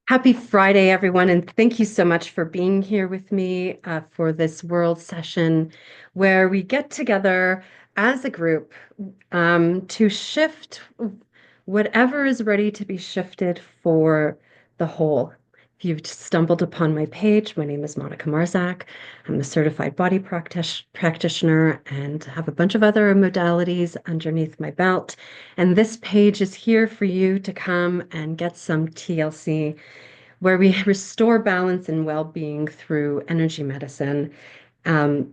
Happy Friday, everyone, and thank you so much for being here with me for this world session where we get together as a group to shift whatever is ready to be shifted for the whole. If you've stumbled upon my page, my name is Monica Marzak. I'm a certified body practitioner and have a bunch of other modalities underneath my belt. And this page is here for you to come and get some TLC where we restore balance and well-being through energy medicine, um,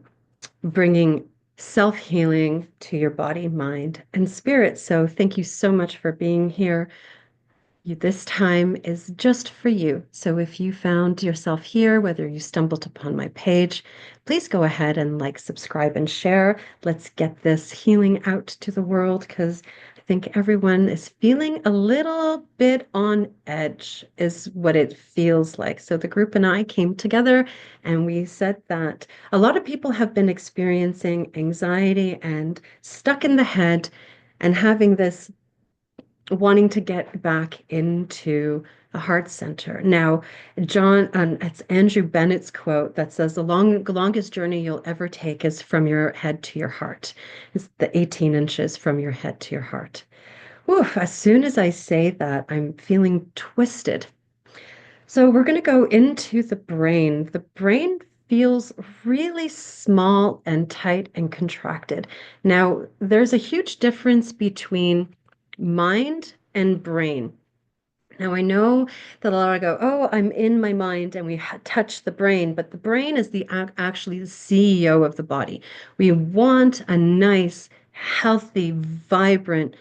bringing self-healing to your body, mind, and spirit. So thank you so much for being here. This time is just for you. So if you found yourself here, whether you stumbled upon my page, please go ahead and like, subscribe, and share. Let's get this healing out to the world because I think everyone is feeling a little bit on edge, is what it feels like. So the group and I came together and we said that a lot of people have been experiencing anxiety and stuck in the head and having this wanting to get back into a heart center. Now, it's Andrew Bennett's quote that says, longest journey you'll ever take is from your head to your heart. It's the 18 inches from your head to your heart. Oof, as soon as I say that, I'm feeling twisted. So we're going to go into the brain. The brain feels really small and tight and contracted. Now, there's a huge difference between mind and brain. Now, I know that a lot of go, oh, I'm in my mind and we touch the brain, but the brain is actually the CEO of the body. We want a nice, healthy, vibrant,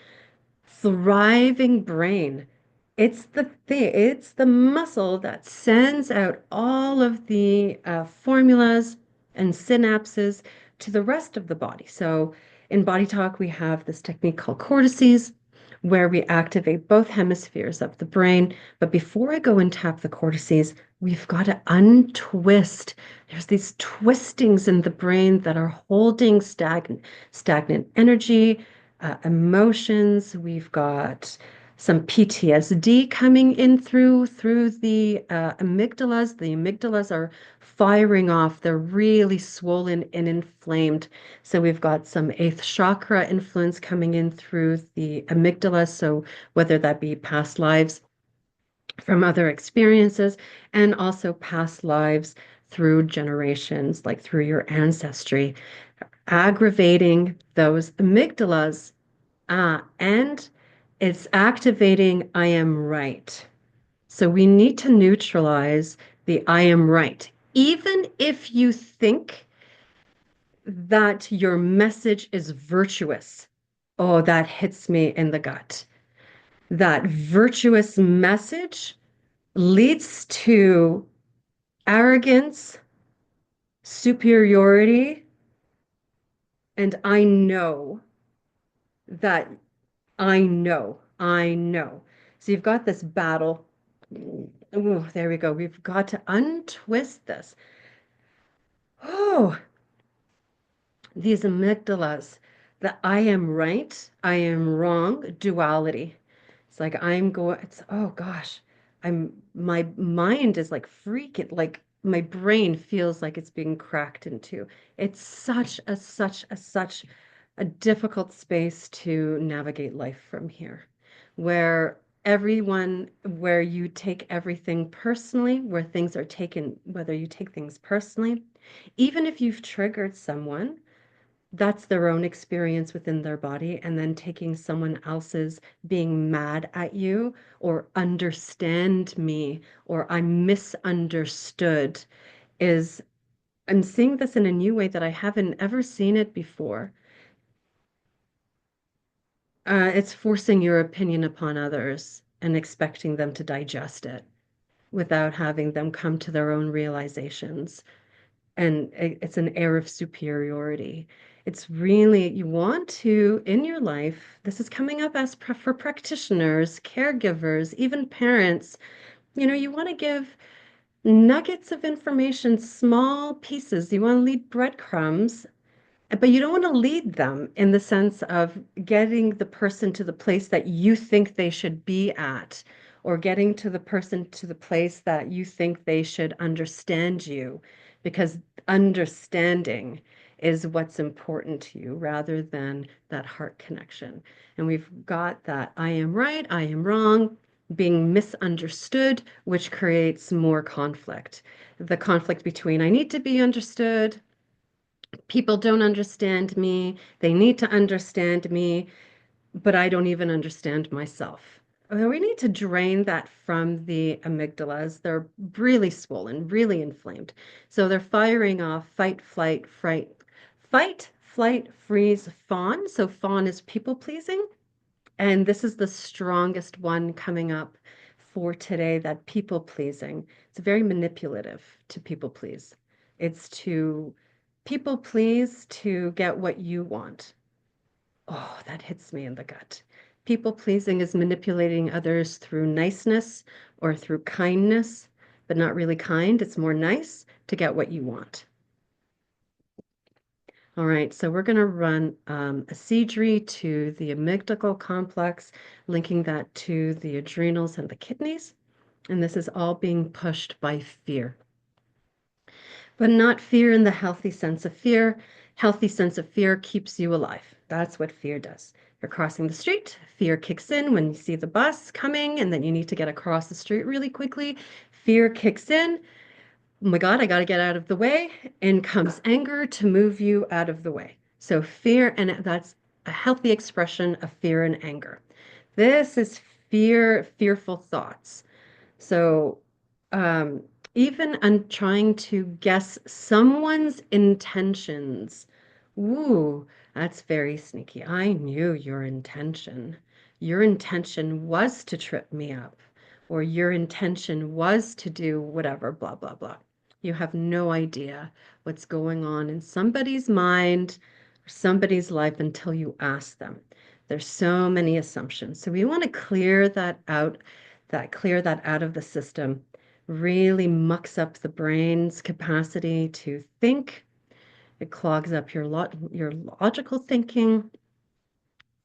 thriving brain. It's the muscle that sends out all of the formulas and synapses to the rest of the body. So in Body Talk, we have this technique called cortices, where we activate both hemispheres of the brain. But before I go and tap the cortices, we've got to untwist. There's these twistings in the brain that are holding stagnant energy, emotions. We've got some PTSD coming in through the amygdalas. The amygdalas are firing off. They're really swollen and inflamed. So we've got some eighth chakra influence coming in through the amygdala. So whether that be past lives from other experiences and also past lives through generations, like through your ancestry, aggravating those amygdalas, and it's activating I am right. So we need to neutralize the I am right. Even if you think that your message is virtuous, oh, that hits me in the gut. That virtuous message leads to arrogance, superiority, and that I know. So you've got this battle. Oh, there we go. We've got to untwist this. Oh, these amygdalas, the I am right, I am wrong duality. It's like oh gosh, my mind is like freaking, like my brain feels like it's being cracked into. It's such a difficult space to navigate life from here, where where you take everything personally, where things are taken, whether you take things personally, even if you've triggered someone, that's their own experience within their body, and then taking someone else's being mad at you or understand me or I'm misunderstood is I'm seeing this in a new way that I haven't ever seen it before. It's forcing your opinion upon others and expecting them to digest it without having them come to their own realizations. And it's an air of superiority. It's really, you want to, in your life, this is coming up as for practitioners, caregivers, even parents, you want to give nuggets of information, small pieces. You want to leave breadcrumbs, but you don't want to lead them in the sense of getting the person to the place that you think they should be at or getting to the person to the place that you think they should understand you, because understanding is what's important to you rather than that heart connection. And we've got that I am right, I am wrong, being misunderstood, which creates more conflict. The conflict between I need to be understood, people don't understand me, they need to understand me, but I don't even understand myself. We need to drain that from the amygdalas. They're really swollen, really inflamed. So they're firing off fight, flight, fright, fight, flight, freeze, fawn. So fawn is people pleasing. And this is the strongest one coming up for today, that people pleasing. It's very manipulative to people please. It's to people please to get what you want. Oh, that hits me in the gut. People pleasing is manipulating others through niceness or through kindness, but not really kind. It's more nice to get what you want. All right, so we're going to run a CDRI to the amygdala complex, linking that to the adrenals and the kidneys. And this is all being pushed by fear, but not fear in the healthy sense of fear. Healthy sense of fear keeps you alive. That's what fear does. You're crossing the street, fear kicks in when you see the bus coming, and then you need to get across the street really quickly. Fear kicks in. Oh my God, I got to get out of the way. In comes anger to move you out of the way. So fear, and that's a healthy expression of fear and anger. This is fearful thoughts. So, um, even on trying to guess someone's intentions, ooh, that's very sneaky. I knew your intention. Your intention was to trip me up, or your intention was to do whatever, blah, blah, blah. You have no idea what's going on in somebody's mind or somebody's life until you ask them. There's so many assumptions. So we want to clear that out of the system. Really mucks up the brain's capacity to think. It clogs up your logical thinking,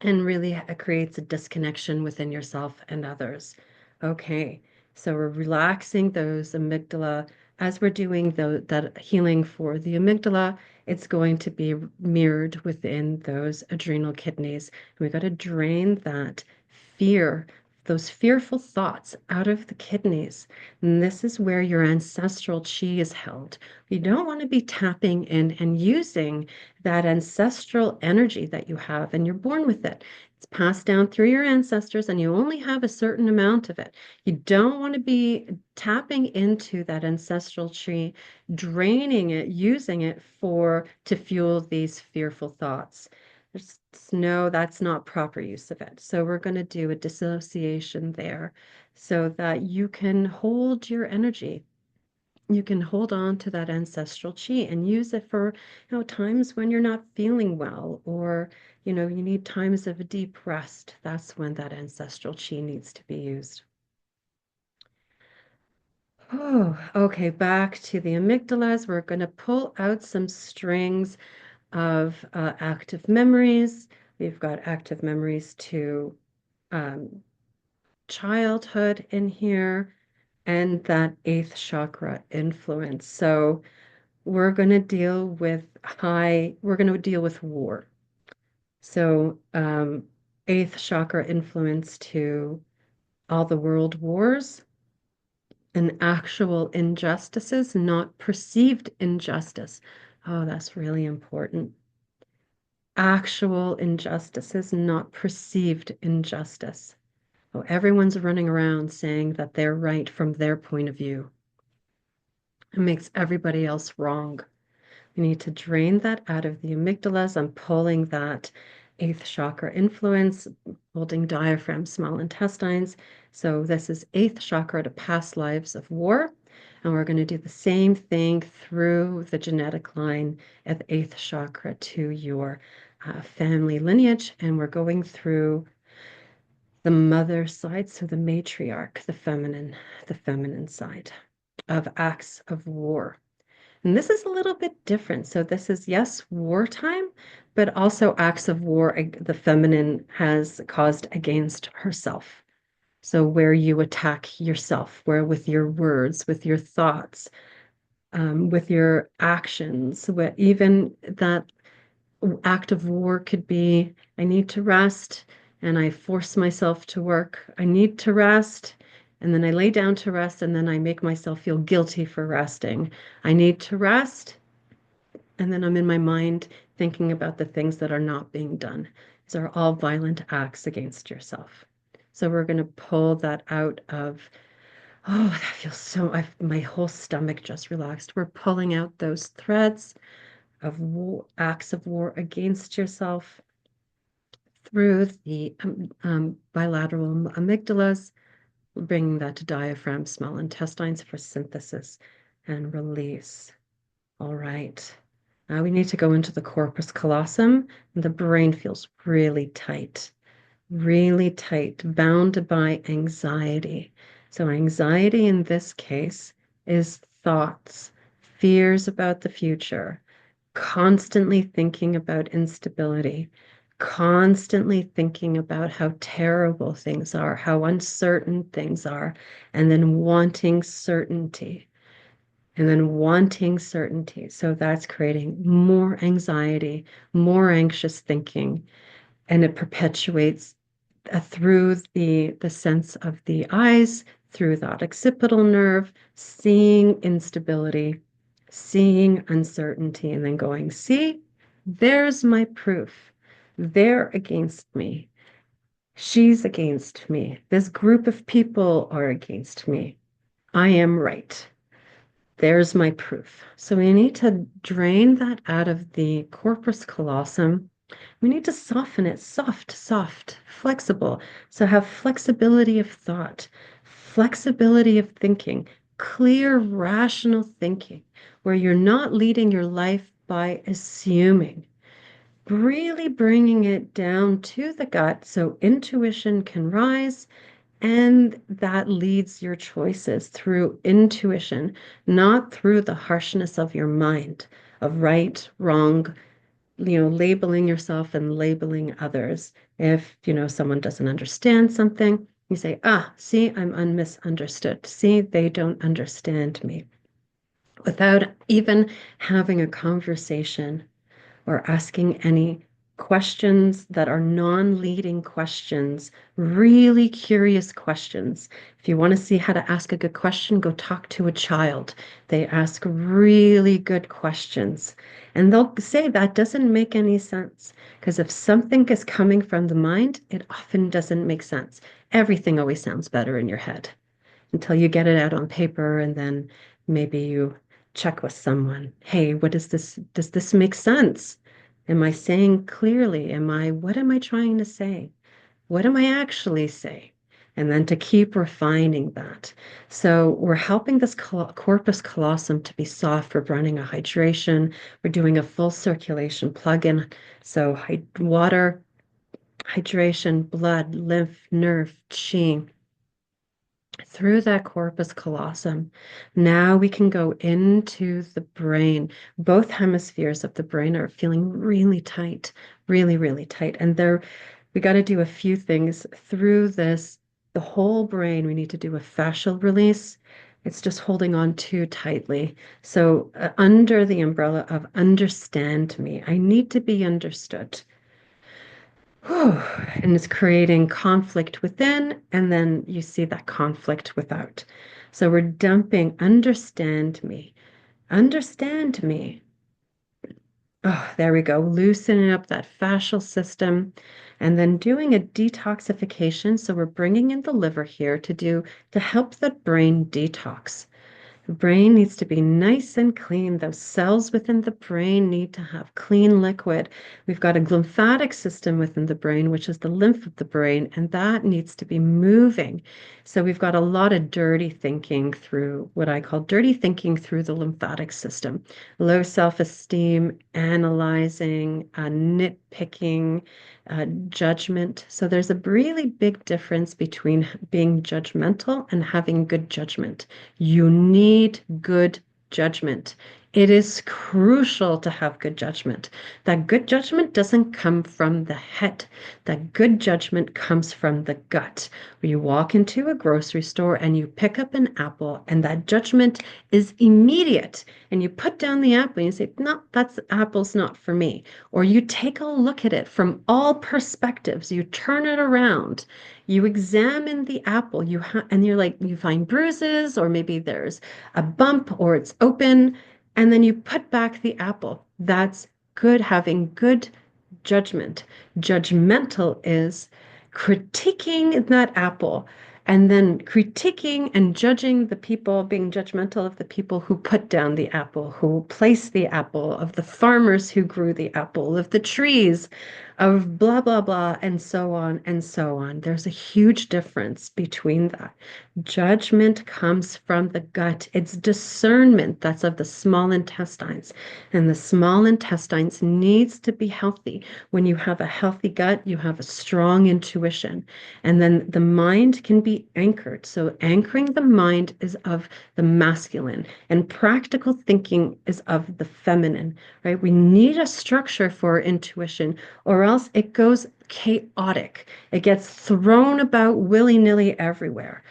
and really creates a disconnection within yourself and others. Okay, so we're relaxing those amygdala. As we're doing that healing for the amygdala, it's going to be mirrored within those adrenal kidneys. And we've got to drain that fear, those fearful thoughts out of the kidneys. And this is where your ancestral chi is held. You don't want to be tapping in and using that ancestral energy that you have, and you're born with it. It's passed down through your ancestors, and you only have a certain amount of it. You don't want to be tapping into that ancestral chi, draining it, using it to fuel these fearful thoughts. There's no, that's not proper use of it. So we're going to do a dissociation there so that you can hold your energy. You can hold on to that ancestral chi and use it for, times when you're not feeling well, or, you need times of a deep rest. That's when that ancestral chi needs to be used. Oh, okay, back to the amygdalas. We're going to pull out some strings of active memories. We've got active memories to um, childhood in here, and that eighth chakra influence. So we're going to deal with war. So, eighth chakra influence to all the world wars and actual injustices, not perceived injustice. Oh, that's really important. Actual injustices, not perceived injustice. Oh, everyone's running around saying that they're right from their point of view. It makes everybody else wrong. We need to drain that out of the amygdalas. I'm pulling that eighth chakra influence, holding diaphragm, small intestines. So this is eighth chakra to past lives of war. And we're going to do the same thing through the genetic line at the eighth chakra to your family lineage. And we're going through the mother side, so the matriarch, the feminine side of acts of war. And this is a little bit different. So this is, yes, wartime, but also acts of war the feminine has caused against herself. So where you attack yourself, where with your words, with your thoughts, with your actions, where even that act of war could be, I need to rest, and I force myself to work. I need to rest, and then I lay down to rest, and then I make myself feel guilty for resting. I need to rest, and then I'm in my mind thinking about the things that are not being done. These are all violent acts against yourself. So we're going to pull that out of, oh, that feels so, my whole stomach just relaxed. We're pulling out those threads of war, acts of war against yourself through the bilateral amygdalas, bringing that to diaphragm, small intestines for synthesis and release. All right. Now we need to go into the corpus callosum. The brain feels really tight, bound by anxiety. So anxiety in this case is thoughts, fears about the future, constantly thinking about instability, constantly thinking about how terrible things are, how uncertain things are, and then wanting certainty. And then wanting certainty. So that's creating more anxiety, more anxious thinking, and it perpetuates through the sense of the eyes, through that occipital nerve, seeing instability, seeing uncertainty, and then going, see, there's my proof. They're against me. She's against me. This group of people are against me. I am right. There's my proof. So we need to drain that out of the corpus callosum. We need to soften it, soft, flexible. So have flexibility of thought, flexibility of thinking, clear, rational thinking, where you're not leading your life by assuming, really bringing it down to the gut so intuition can rise. And that leads your choices through intuition, not through the harshness of your mind, of right, wrong, labeling yourself and labeling others. If, someone doesn't understand something, you say, see, I'm misunderstood. See, they don't understand me. Without even having a conversation or asking any questions that are non-leading questions, really curious questions. If you want to see how to ask a good question, go talk to a child. They ask really good questions. And they'll say that doesn't make any sense. Because if something is coming from the mind, it often doesn't make sense. Everything always sounds better in your head until you get it out on paper and then maybe you check with someone. Hey, what is this? Does this make sense? Am I saying clearly? What am I trying to say? What am I actually saying? And then to keep refining that. So we're helping this corpus callosum to be soft. We're running a hydration. We're doing a full circulation plug-in. So water, hydration, blood, lymph, nerve, qi, through that corpus callosum. Now we can go into the brain. Both hemispheres of the brain are feeling really tight, really tight. And we got to do a few things through this. The whole brain, we need to do a fascial release. It's just holding on too tightly. So under the umbrella of understand me, I need to be understood. And it's creating conflict within, and then you see that conflict without. So we're dumping, understand me, understand me. Oh, there we go. Loosening up that fascial system and then doing a detoxification. So we're bringing in the liver here to help the brain detox. The brain needs to be nice and clean. Those cells within the brain need to have clean liquid. We've got a lymphatic system within the brain, which is the lymph of the brain, and that needs to be moving. So we've got a lot of dirty thinking through what I call dirty thinking through the lymphatic system. Low self-esteem, analyzing, nitpicking, judgment. So there's a really big difference between being judgmental and having good judgment. You need good judgment. It is crucial to have good judgment. That good judgment doesn't come from the head. That good judgment comes from the gut. Where you walk into a grocery store and you pick up an apple, and that judgment is immediate. And you put down the apple and you say, no, that's apple's not for me. Or you take a look at it from all perspectives. You turn it around. You examine the apple. And you're like, you find bruises, or maybe there's a bump, or it's open, and then you put back the apple. That's good, having good judgment. Judgmental is critiquing that apple and then critiquing and judging the people, being judgmental of the people who put down the apple, who placed the apple, of the farmers who grew the apple, of the trees, of blah, blah, blah, and so on and so on. There's a huge difference between that. Judgment comes from the gut. It's discernment that's of the small intestines. And the small intestines needs to be healthy. When you have a healthy gut, you have a strong intuition. And then the mind can be anchored. So anchoring the mind is of the masculine, and practical thinking is of the feminine, right? We need a structure for intuition, or else it goes chaotic. It gets thrown about willy-nilly everywhere.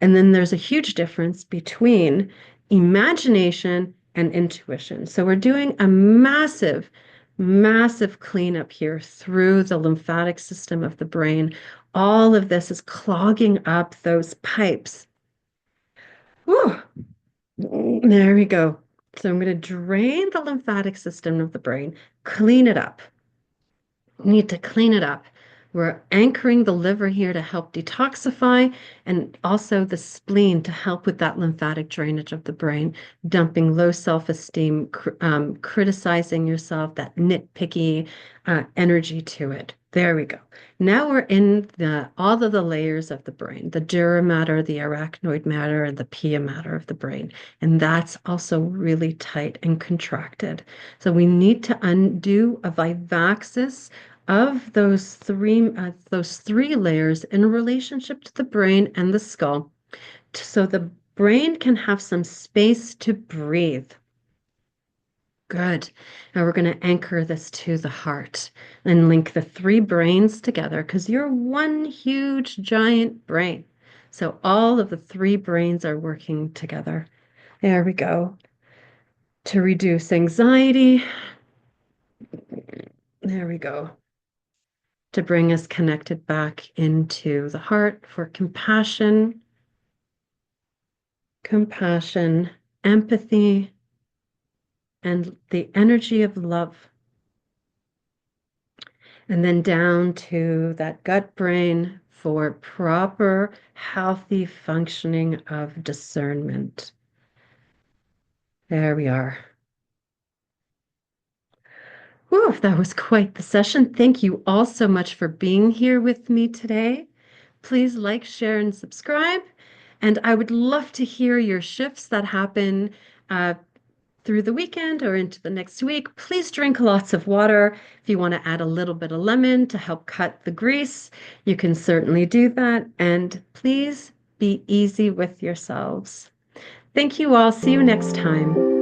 And then there's a huge difference between imagination and intuition. So we're doing a massive, massive cleanup here through the lymphatic system of the brain. All of this is clogging up those pipes. Whew. There we go. So I'm going to drain the lymphatic system of the brain, clean it up. Need to clean it up. We're anchoring the liver here to help detoxify, and also the spleen to help with that lymphatic drainage of the brain, dumping low self-esteem, criticizing yourself, that nitpicky energy to it. There we go. Now we're in all of the layers of the brain, the dura mater, the arachnoid matter, and the pia mater of the brain. And that's also really tight and contracted. So we need to undo a vivaxis of those three layers in relationship to the brain and the skull, so the brain can have some space to breathe. Good. Now we're going to anchor this to the heart and link the three brains together, because you're one huge giant brain. So all of the three brains are working together. There we go. To reduce anxiety. There we go. To bring us connected back into the heart for compassion, empathy, and the energy of love. And then down to that gut brain for proper, healthy functioning of discernment. There we are. Whew, that was quite the session. Thank you all so much for being here with me today. Please like, share, and subscribe. And I would love to hear your shifts that happen through the weekend or into the next week. Please drink lots of water. If you want to add a little bit of lemon to help cut the grease, you can certainly do that. And please be easy with yourselves. Thank you all. See you next time.